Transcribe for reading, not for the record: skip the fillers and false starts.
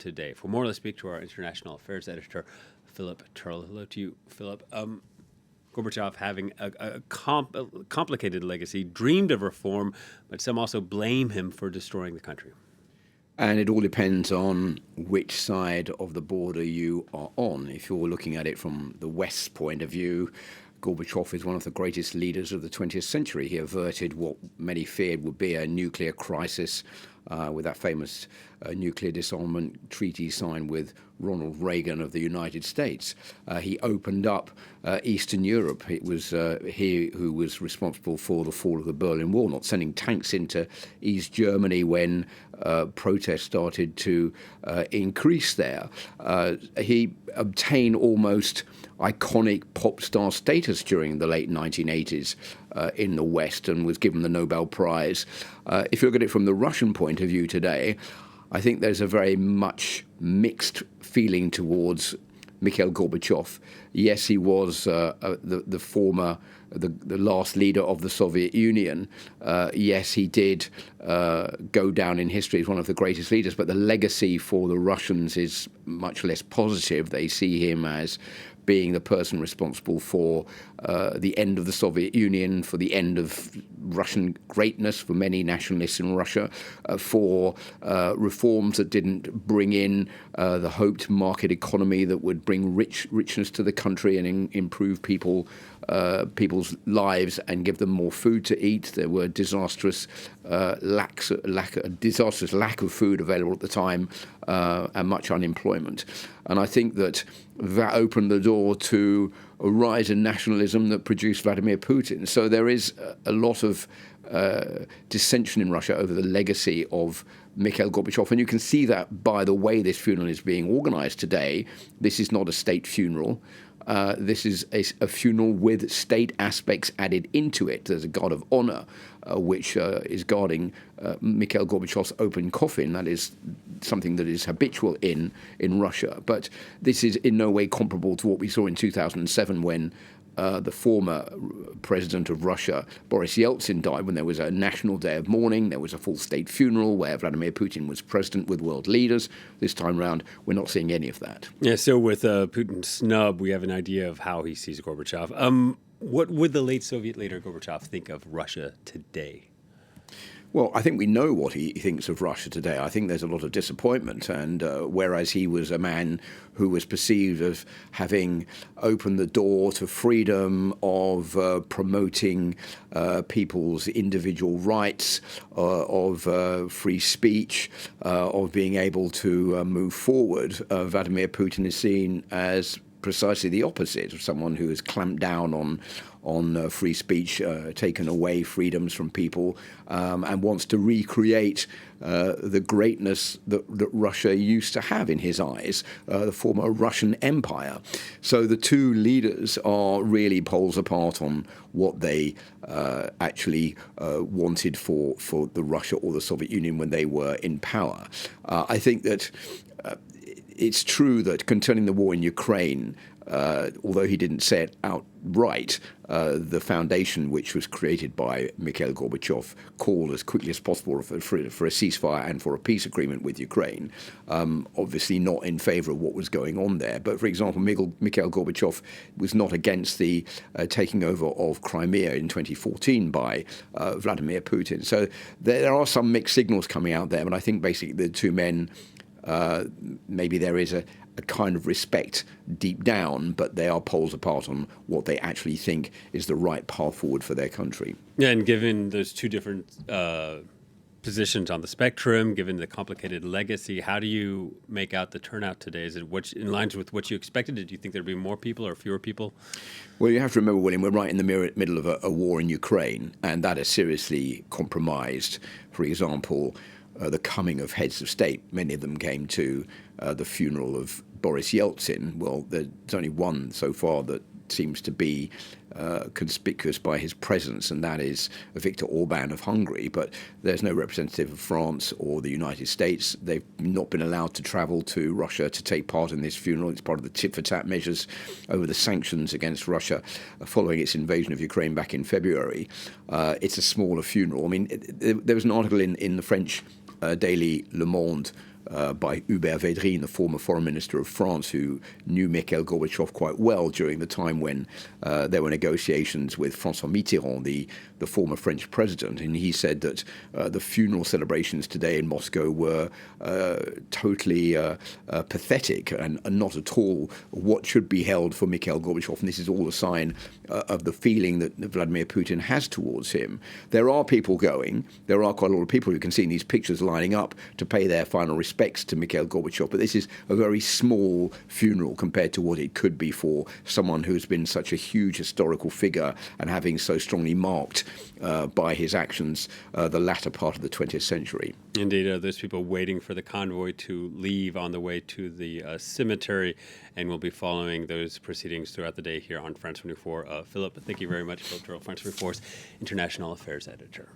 today? For more, let's speak to our international affairs editor, Philip Turle. Hello to you, Philip. Gorbachev having a complicated legacy, dreamed of reform, but some also blame him for destroying the country. And it all depends on which side of the border you are on. If you're looking at it from the West's point of view, Gorbachev is one of the greatest leaders of the 20th century. He averted what many feared would be a nuclear crisis with that famous nuclear disarmament treaty signed with Ronald Reagan of the United States. He opened up Eastern Europe. It was he who was responsible for the fall of the Berlin Wall, not sending tanks into East Germany when protests started to increase there. He obtained almost iconic pop star status during the late 1980s in the West and was given the Nobel Prize. If you look at it from the Russian point of view today, I think there's a very much mixed feeling towards Mikhail Gorbachev. Yes, he was the former, the last leader of the Soviet Union. Yes, he did go down in history as one of the greatest leaders, but the legacy for the Russians is much less positive. They see him as being the person responsible for the end of the Soviet Union, for the end of Russian greatness for many nationalists in Russia, for reforms that didn't bring in the hoped market economy that would bring richness to the country and improve people's lives and give them more food to eat. There were disastrous lack of food available at the time and much unemployment. And I think that opened the door to a rise in nationalism that produced Vladimir Putin. So there is a lot of dissension in Russia over the legacy of Mikhail Gorbachev. And you can see that by the way this funeral is being organized today. This is not a state funeral. This is a funeral with state aspects added into it. There's a guard of honor which is guarding Mikhail Gorbachev's open coffin. That is something that is habitual in Russia. But this is in no way comparable to what we saw in 2007 when the former president of Russia, Boris Yeltsin, died, when there was a national day of mourning. There was a full state funeral where Vladimir Putin was president with world leaders. This time round, we're not seeing any of that. Yeah, so with Putin's snub, we have an idea of how he sees Gorbachev. What would the late Soviet leader Gorbachev think of Russia today? Well, I think we know what he thinks of Russia today. I think there's a lot of disappointment. And whereas he was a man who was perceived as having opened the door to freedom, of promoting people's individual rights, of free speech, of being able to move forward, Vladimir Putin is seen as precisely the opposite of someone who has clamped down on free speech, taken away freedoms from people, and wants to recreate the greatness that Russia used to have in his eyes, the former Russian Empire. So the two leaders are really poles apart on what they actually wanted for the Russia or the Soviet Union when they were in power. I think that it's true that concerning the war in Ukraine, although he didn't say it outright, the foundation which was created by Mikhail Gorbachev called as quickly as possible for a ceasefire and for a peace agreement with Ukraine, obviously not in favor of what was going on there. But, for example, Mikhail Gorbachev was not against the taking over of Crimea in 2014 by Vladimir Putin. So there are some mixed signals coming out there, but I think basically the two men, maybe there is a kind of respect deep down, but they are poles apart on what they actually think is the right path forward for their country. Yeah, and given those two different positions on the spectrum, given the complicated legacy, how do you make out the turnout today? Is it in line with what you expected? Did you think there'd be more people or fewer people? Well, you have to remember, William, we're right in the middle of a war in Ukraine, and that has seriously compromised, for example, the coming of heads of state. Many of them came to the funeral of Boris Yeltsin. Well, there's only one so far that seems to be conspicuous by his presence, and that is Viktor Orban of Hungary. But there's no representative of France or the United States. They've not been allowed to travel to Russia to take part in this funeral. It's part of the tit-for-tat measures over the sanctions against Russia following its invasion of Ukraine back in February. It's a smaller funeral. I mean, there was an article in the French daily Le Monde by Hubert Védrine, the former foreign minister of France, who knew Mikhail Gorbachev quite well during the time when there were negotiations with François Mitterrand, the former French president. And he said that the funeral celebrations today in Moscow were totally pathetic and not at all what should be held for Mikhail Gorbachev. And this is all a sign of the feeling that Vladimir Putin has towards him. There are people going. There are quite a lot of people who can see in these pictures lining up to pay their final respects to Mikhail Gorbachev. But this is a very small funeral compared to what it could be for someone who's been such a huge historical figure and having so strongly marked by his actions the latter part of the 20th century. Indeed, there's people waiting for the convoy to leave on the way to the cemetery, and we'll be following those proceedings throughout the day here on France 24. Philip, thank you very much. Philip Turle, France 24's International Affairs Editor.